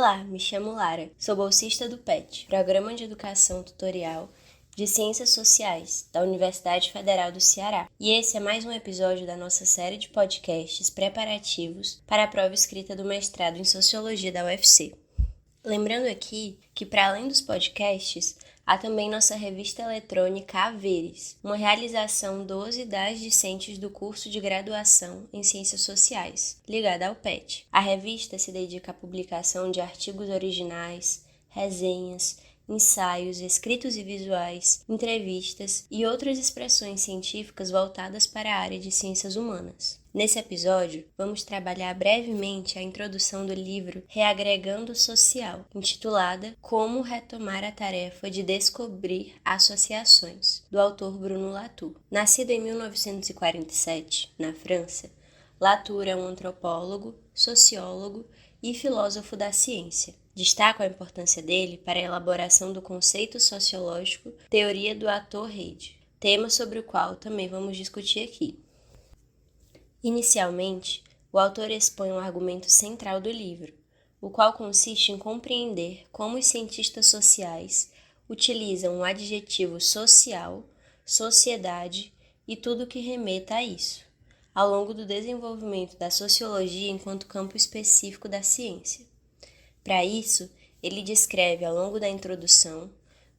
Olá, me chamo Lara, sou bolsista do PET, Programa de Educação Tutorial de Ciências Sociais, da Universidade Federal do Ceará. E esse é mais um episódio da nossa série de podcasts preparativos para a prova escrita do mestrado em Sociologia da UFC. Lembrando aqui que, para além dos podcasts, há também nossa revista eletrônica Haveres, uma realização dos e das discentes do curso de graduação em Ciências Sociais, ligada ao PET. A revista se dedica à publicação de artigos originais, resenhas, ensaios escritos e visuais, entrevistas e outras expressões científicas voltadas para a área de ciências humanas. Nesse episódio, vamos trabalhar brevemente a introdução do livro Reagregando o Social, intitulada Como Retomar a Tarefa de Descobrir Associações, do autor Bruno Latour. Nascido em 1947, na França, Latour é um antropólogo, sociólogo e filósofo da ciência. Destaco a importância dele para a elaboração do conceito sociológico Teoria do Ator-Rede, tema sobre o qual também vamos discutir aqui. Inicialmente, o autor expõe um argumento central do livro, o qual consiste em compreender como os cientistas sociais utilizam o adjetivo social, sociedade e tudo o que remeta a isso, ao longo do desenvolvimento da sociologia enquanto campo específico da ciência. Para isso, ele descreve ao longo da introdução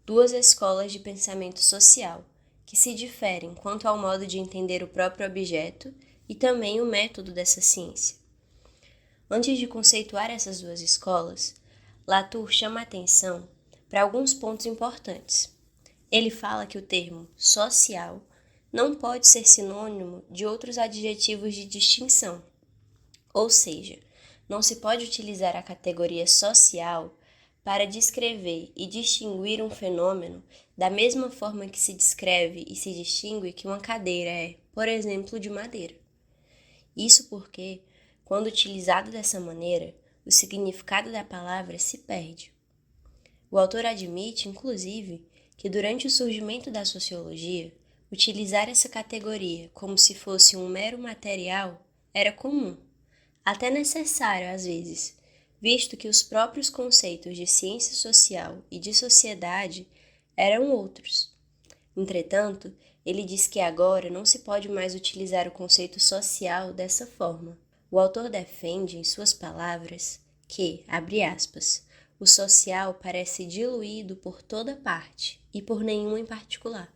duas escolas de pensamento social, que se diferem quanto ao modo de entender o próprio objeto e também o método dessa ciência. Antes de conceituar essas duas escolas, Latour chama a atenção para alguns pontos importantes. Ele fala que o termo social não pode ser sinônimo de outros adjetivos de distinção, ou seja, não se pode utilizar a categoria social para descrever e distinguir um fenômeno da mesma forma que se descreve e se distingue que uma cadeira é, por exemplo, de madeira. Isso porque, quando utilizado dessa maneira, o significado da palavra se perde. O autor admite, inclusive, que durante o surgimento da sociologia, utilizar essa categoria como se fosse um mero material era comum, até necessário às vezes, visto que os próprios conceitos de ciência social e de sociedade eram outros. Entretanto, ele diz que agora não se pode mais utilizar o conceito social dessa forma. O autor defende, em suas palavras, que, abre aspas, o social parece diluído por toda parte e por nenhuma em particular.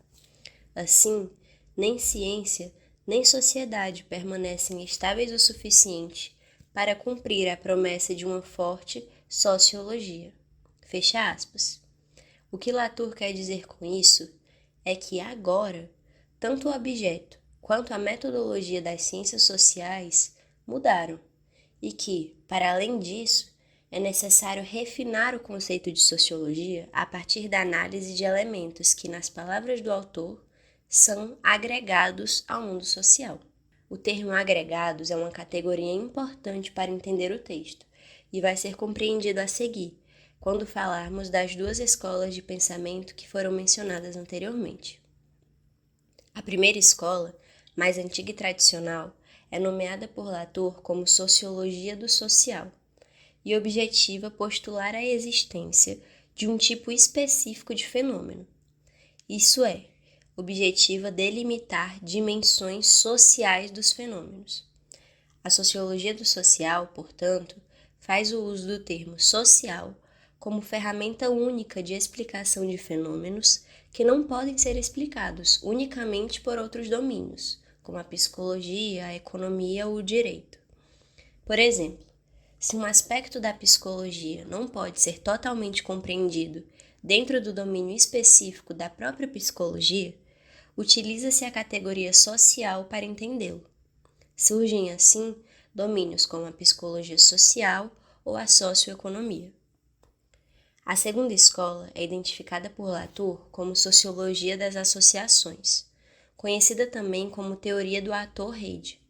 Assim, nem ciência nem sociedade permanecem estáveis o suficiente para cumprir a promessa de uma forte sociologia. Fecha aspas. O que Latour quer dizer com isso é que agora, tanto o objeto quanto a metodologia das ciências sociais mudaram e que, para além disso, é necessário refinar o conceito de sociologia a partir da análise de elementos que, nas palavras do autor, são agregados ao mundo social. O termo agregados é uma categoria importante para entender o texto e vai ser compreendido a seguir, quando falarmos das duas escolas de pensamento que foram mencionadas anteriormente. A primeira escola, mais antiga e tradicional, é nomeada por Latour como Sociologia do Social e objetiva postular a existência de um tipo específico de fenômeno. Isso é, objetiva delimitar dimensões sociais dos fenômenos. A sociologia do social, portanto, faz o uso do termo social como ferramenta única de explicação de fenômenos que não podem ser explicados unicamente por outros domínios, como a psicologia, a economia ou o direito. Por exemplo, se um aspecto da psicologia não pode ser totalmente compreendido dentro do domínio específico da própria psicologia, utiliza-se a categoria social para entendê-lo. Surgem, assim, domínios como a psicologia social ou a socioeconomia. A segunda escola é identificada por Latour como Sociologia das Associações, conhecida também como Teoria do Ator-Rede.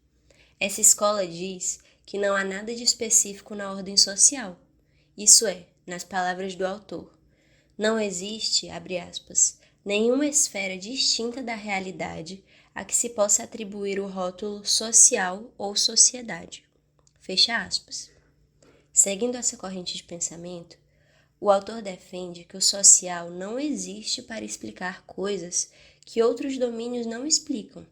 Essa escola diz que não há nada de específico na ordem social, isso é, nas palavras do autor, não existe, abre aspas, nenhuma esfera distinta da realidade a que se possa atribuir o rótulo social ou sociedade. Fecha aspas. Seguindo essa corrente de pensamento, o autor defende que o social não existe para explicar coisas que outros domínios não explicam.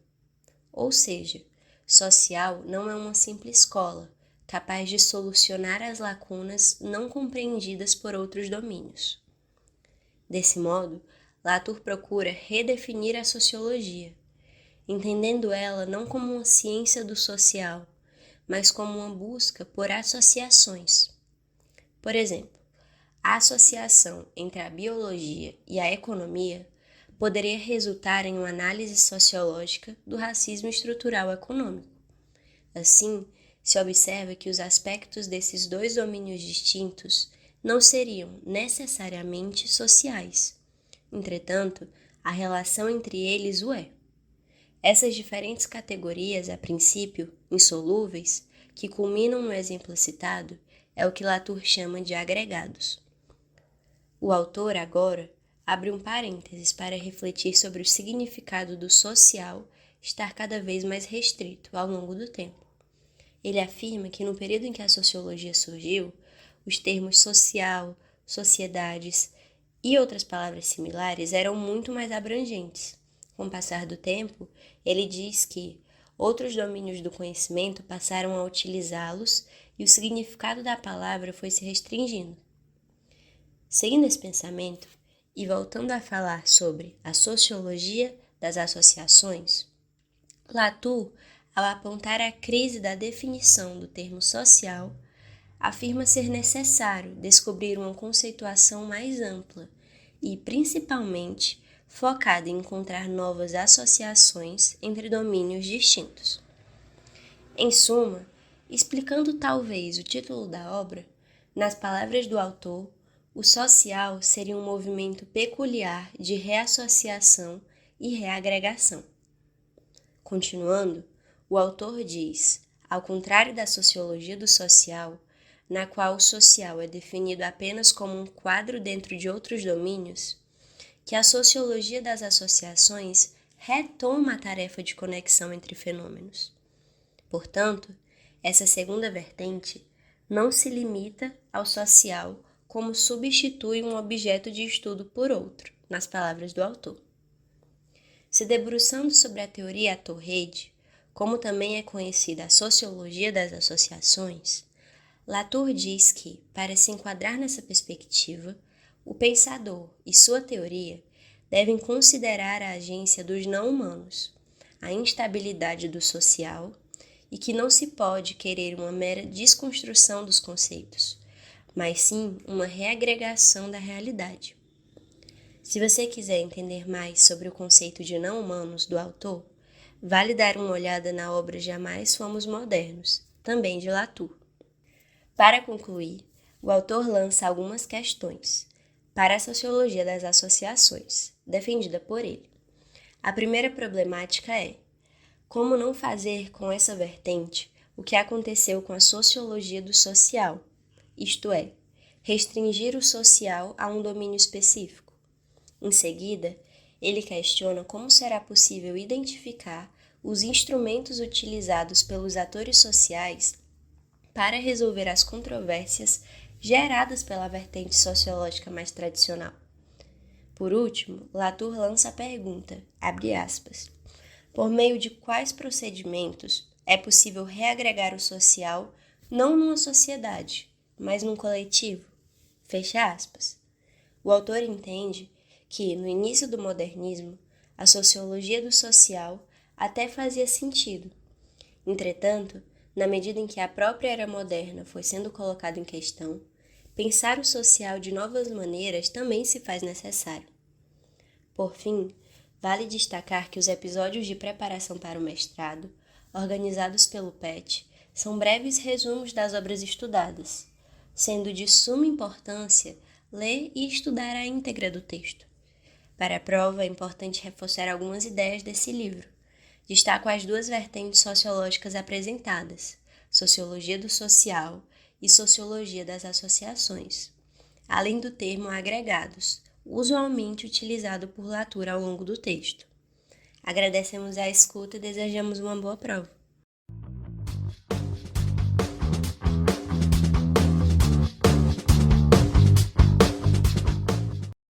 Ou seja, social não é uma simples escola, capaz de solucionar as lacunas não compreendidas por outros domínios. Desse modo, Latour procura redefinir a sociologia, entendendo ela não como uma ciência do social, mas como uma busca por associações. Por exemplo, a associação entre a biologia e a economia poderia resultar em uma análise sociológica do racismo estrutural econômico. Assim, se observa que os aspectos desses dois domínios distintos não seriam necessariamente sociais. Entretanto, a relação entre eles o é. Essas diferentes categorias, a princípio insolúveis, que culminam no exemplo citado, é o que Latour chama de agregados. O autor, agora, abre um parênteses para refletir sobre o significado do social estar cada vez mais restrito ao longo do tempo. Ele afirma que no período em que a sociologia surgiu, os termos social, sociedades e outras palavras similares eram muito mais abrangentes. Com o passar do tempo, ele diz que outros domínios do conhecimento passaram a utilizá-los e o significado da palavra foi se restringindo. Seguindo esse pensamento e voltando a falar sobre a sociologia das associações, Latour, ao apontar a crise da definição do termo social, afirma ser necessário descobrir uma conceituação mais ampla e, principalmente, focada em encontrar novas associações entre domínios distintos. Em suma, explicando talvez o título da obra, nas palavras do autor, o social seria um movimento peculiar de reassociação e reagregação. Continuando, o autor diz, ao contrário da sociologia do social, na qual o social é definido apenas como um quadro dentro de outros domínios, que a sociologia das associações retoma a tarefa de conexão entre fenômenos. Portanto, essa segunda vertente não se limita ao social como substitui um objeto de estudo por outro, nas palavras do autor. Se debruçando sobre a teoria ator-rede, como também é conhecida a sociologia das associações, Latour diz que, para se enquadrar nessa perspectiva, o pensador e sua teoria devem considerar a agência dos não-humanos, a instabilidade do social, e que não se pode querer uma mera desconstrução dos conceitos, mas sim uma reagregação da realidade. Se você quiser entender mais sobre o conceito de não-humanos do autor, vale dar uma olhada na obra Jamais Fomos Modernos, também de Latour. Para concluir, o autor lança algumas questões para a sociologia das associações, defendida por ele. A primeira problemática é: como não fazer com essa vertente o que aconteceu com a sociologia do social, isto é, restringir o social a um domínio específico? Em seguida, ele questiona como será possível identificar os instrumentos utilizados pelos atores sociais para resolver as controvérsias geradas pela vertente sociológica mais tradicional. Por último, Latour lança a pergunta, abre aspas, por meio de quais procedimentos é possível reagregar o social não numa sociedade, mas num coletivo? Fecha aspas. O autor entende que, no início do modernismo, a sociologia do social até fazia sentido. Entretanto, na medida em que a própria era moderna foi sendo colocada em questão, pensar o social de novas maneiras também se faz necessário. Por fim, vale destacar que os episódios de preparação para o mestrado, organizados pelo PET, são breves resumos das obras estudadas, sendo de suma importância ler e estudar a íntegra do texto. Para a prova, é importante reforçar algumas ideias desse livro. Destaco as duas vertentes sociológicas apresentadas, sociologia do social e sociologia das associações, além do termo agregados, usualmente utilizado por Latour ao longo do texto. Agradecemos a escuta e desejamos uma boa prova.